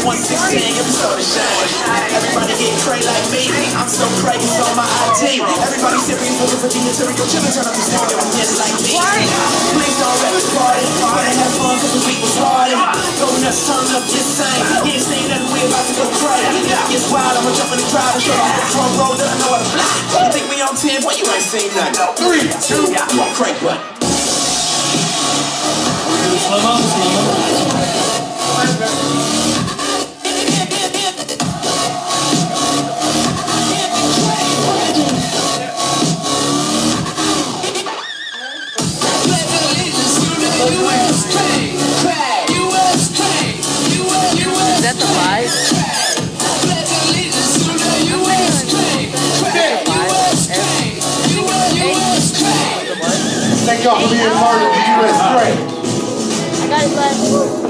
116, every soul to shine. Everybody get cray like me. I'm so cray, it's on my ID. Everybody serious, looking for the material. Chillin', turn up the stereo and get like me. Please don't wreck the party. Wanna have fun cause the week was hard. Go nuts, turn up this thing. You ain't seen nothing, we about to go cray. If it gets wild, I'ma jump in the crowd and show you how to drum roll. That I know how to fly. You think we on 10? Boy, you ain't seen nothing. 3, 2, 1, Cray Button. Slow-mo, slow-mo. Is that the live? Thank y'all for being part of the U.S. Cray. I got it live.